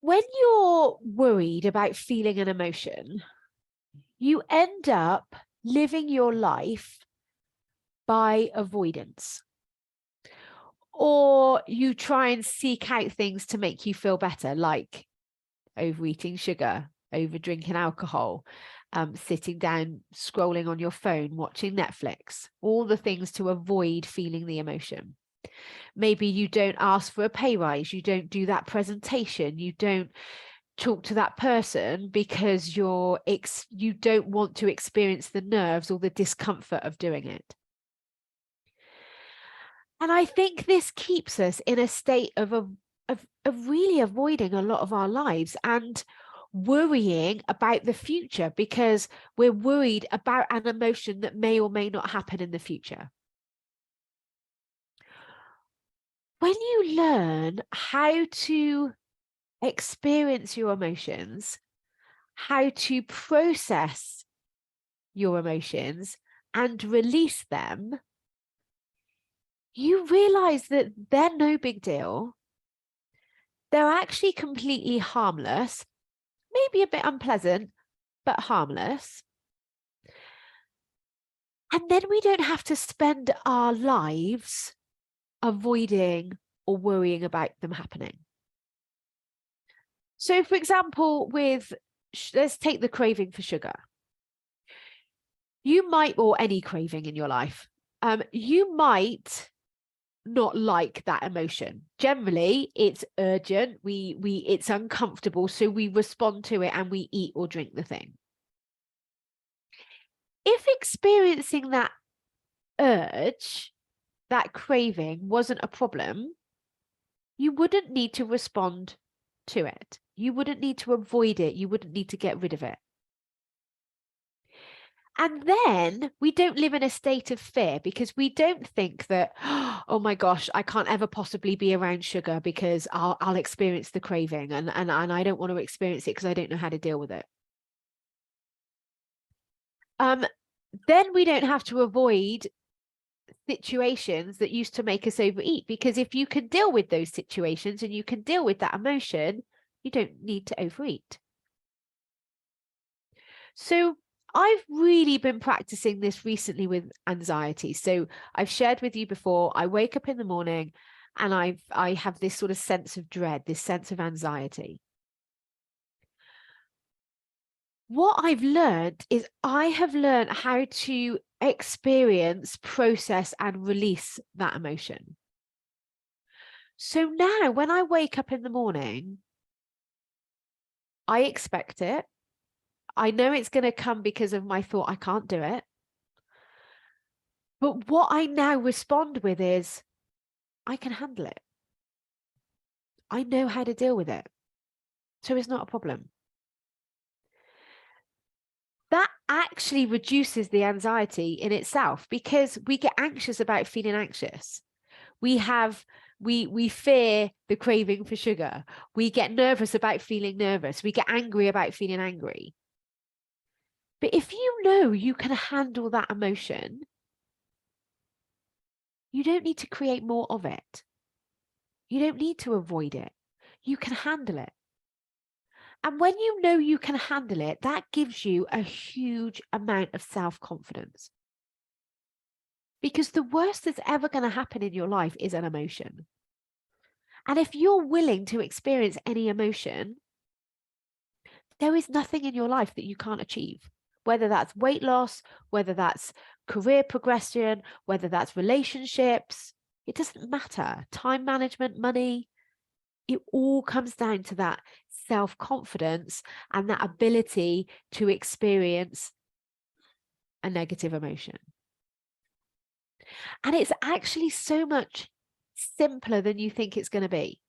When you're worried about feeling an emotion, you end up living your life by avoidance, or you try and seek out things to make you feel better, like overeating sugar, over drinking alcohol, sitting down, scrolling on your phone, watching Netflix, all the things to avoid feeling the emotion. Maybe you don't ask for a pay rise, you don't do that presentation, you don't talk to that person because you don't want to experience the nerves or the discomfort of doing it. And I think this keeps us in a state of really avoiding a lot of our lives and worrying about the future, because we're worried about an emotion that may or may not happen in the future. When you learn how to experience your emotions, how to process your emotions and release them, you realize that they're no big deal. They're actually completely harmless, maybe a bit unpleasant, but harmless. And then we don't have to spend our lives avoiding or worrying about them happening. So, for example, let's take the craving for sugar. You might, or any craving in your life, you might not like that emotion. Generally, it's urgent. It's uncomfortable, so we respond to it and we eat or drink the thing. If experiencing that urge, that craving, wasn't a problem, you wouldn't need to respond to it. You wouldn't need to avoid it. You wouldn't need to get rid of it. And then we don't live in a state of fear, because we don't think that, oh my gosh, I can't ever possibly be around sugar because I'll experience the craving and I don't want to experience it because I don't know how to deal with it. Then we don't have to avoid situations that used to make us overeat, because if you can deal with those situations and you can deal with that emotion, you don't need to overeat. So I've really been practicing this recently with anxiety. So I've shared with you before, I wake up in the morning and I have this sort of sense of dread, this sense of anxiety. What I've learned is I have learned how to experience, process, and release that emotion. So now when I wake up in the morning, I expect it. I know it's going to come because of my thought, I can't do it. But what I now respond with is, I can handle it. I know how to deal with it. So it's not a problem. That actually reduces the anxiety in itself, because we get anxious about feeling anxious. We fear the craving for sugar. We get nervous about feeling nervous. We get angry about feeling angry. But if you know you can handle that emotion, you don't need to create more of it. You don't need to avoid it. You can handle it. And when you know you can handle it, that gives you a huge amount of self-confidence. Because the worst that's ever going to happen in your life is an emotion. And if you're willing to experience any emotion, there is nothing in your life that you can't achieve, whether that's weight loss, whether that's career progression, whether that's relationships. It doesn't matter. Time management, money, it all comes down to that self-confidence and that ability to experience a negative emotion. And it's actually so much simpler than you think it's going to be.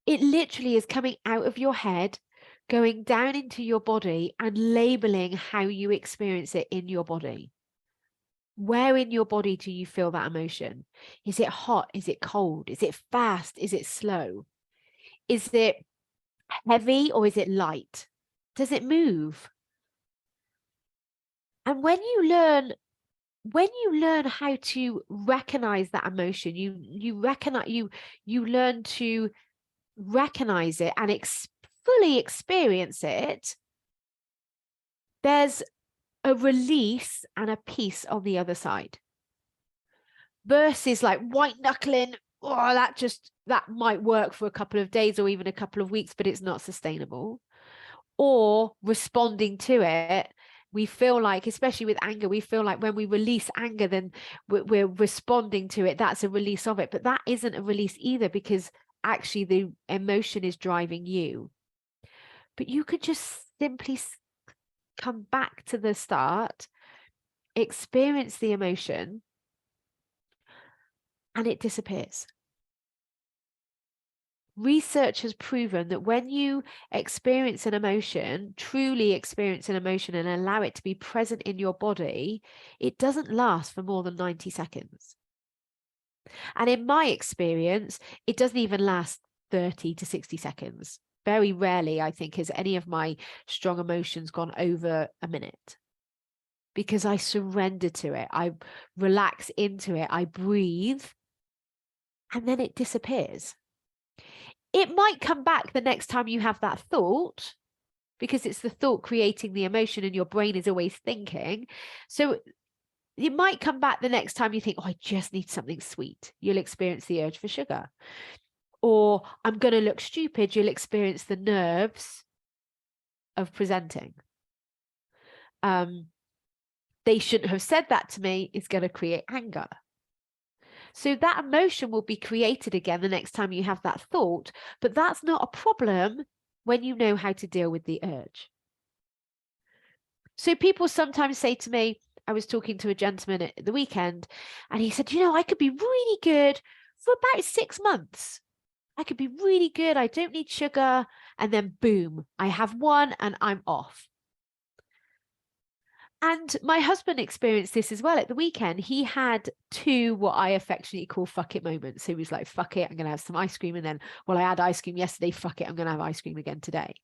It literally is coming out of your head, going down into your body and labeling how you experience it in your body. Where in your body do you feel that emotion? Is it hot? Is it cold? Is it fast? Is it slow? Is it heavy or is it light? Does it move? And when you learn how to recognize that emotion, you learn to recognize it and fully experience it, there's a release and a peace on the other side. Versus like white knuckling, oh, that might work for a couple of days or even a couple of weeks, but it's not sustainable. Or responding to it, we feel like, especially with anger, we feel like when we release anger, then we're responding to it. That's a release of it. But that isn't a release either, because actually the emotion is driving you. But you could just simply come back to the start, experience the emotion, and it disappears. Research has proven that when you experience an emotion, truly experience an emotion and allow it to be present in your body, it doesn't last for more than 90 seconds. And in my experience, it doesn't even last 30 to 60 seconds. Very rarely, I think, has any of my strong emotions gone over a minute, because I surrender to it. I relax into it. I breathe, and then it disappears. It might come back the next time you have that thought, because it's the thought creating the emotion and your brain is always thinking. So it might come back the next time you think, oh, I just need something sweet. You'll experience the urge for sugar. Or I'm going to look stupid. You'll experience the nerves of presenting. They shouldn't have said that to me is going to create anger. So that emotion will be created again the next time you have that thought, but that's not a problem when you know how to deal with the urge. So people sometimes say to me, I was talking to a gentleman at the weekend, and he said, I could be really good for about 6 months. I could be really good. I don't need sugar. And then boom, I have one and I'm off. And my husband experienced this as well at the weekend. He had 2 what I affectionately call fuck it moments. So he was like, fuck it, I'm going to have some ice cream. And then, well, I had ice cream yesterday. Fuck it, I'm going to have ice cream again today.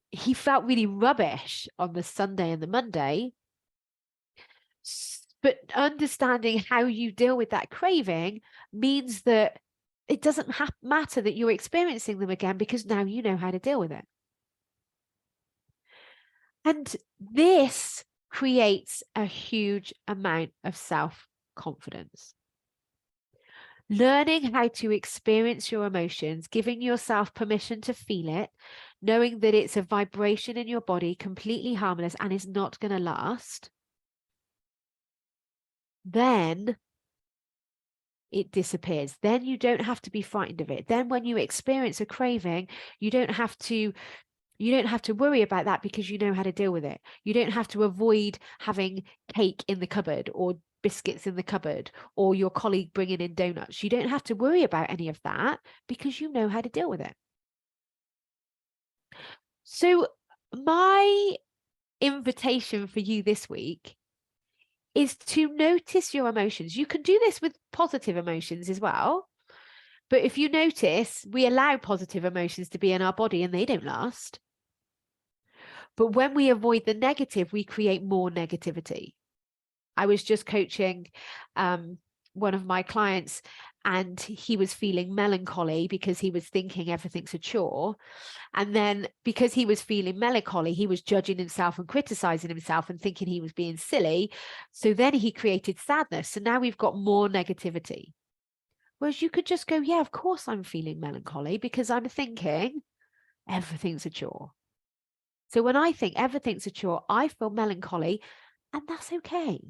He felt really rubbish on the Sunday and the Monday. But understanding how you deal with that craving means that it doesn't matter that you're experiencing them again, because now you know how to deal with it. And this creates a huge amount of self-confidence. Learning how to experience your emotions, giving yourself permission to feel it, knowing that it's a vibration in your body, completely harmless and is not going to last, then it disappears. Then you don't have to be frightened of it. Then when you experience a craving, you don't have to worry about that, because you know how to deal with it. You don't have to avoid having cake in the cupboard or biscuits in the cupboard or your colleague bringing in donuts. You don't have to worry about any of that, because you know how to deal with it. So my invitation for you this week is to notice your emotions. You can do this with positive emotions as well. But if you notice, we allow positive emotions to be in our body and they don't last. But when we avoid the negative, we create more negativity. I was just coaching one of my clients, and he was feeling melancholy because he was thinking everything's a chore. And then because he was feeling melancholy, he was judging himself and criticizing himself and thinking he was being silly. So then he created sadness. So now we've got more negativity. Whereas you could just go, yeah, of course I'm feeling melancholy because I'm thinking everything's a chore. So when I think everything's a chore, I feel melancholy, and that's okay.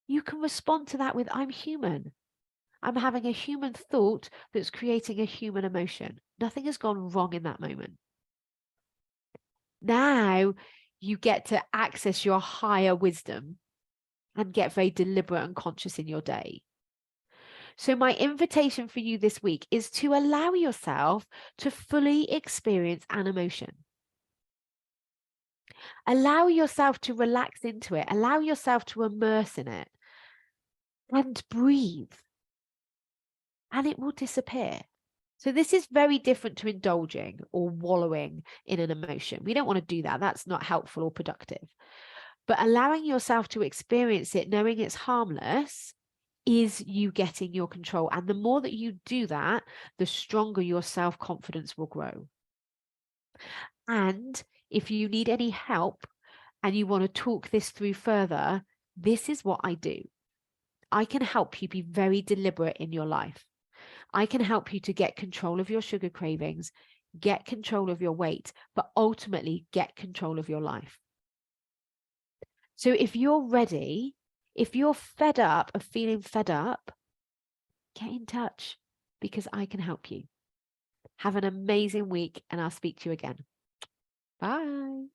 You can respond to that with, I'm human. I'm having a human thought that's creating a human emotion. Nothing has gone wrong in that moment. Now you get to access your higher wisdom and get very deliberate and conscious in your day. So my invitation for you this week is to allow yourself to fully experience an emotion. Allow yourself to relax into it. Allow yourself to immerse in it and breathe, and it will disappear. So this is very different to indulging or wallowing in an emotion. We don't want to do that. That's not helpful or productive. But allowing yourself to experience it, knowing it's harmless, is you getting your control. And the more that you do that, the stronger your self-confidence will grow. And if you need any help and you want to talk this through further, this is what I do. I can help you be very deliberate in your life. I can help you to get control of your sugar cravings, get control of your weight, but ultimately get control of your life. So if you're ready, if you're fed up of feeling fed up, get in touch because I can help you. Have an amazing week and I'll speak to you again. Bye.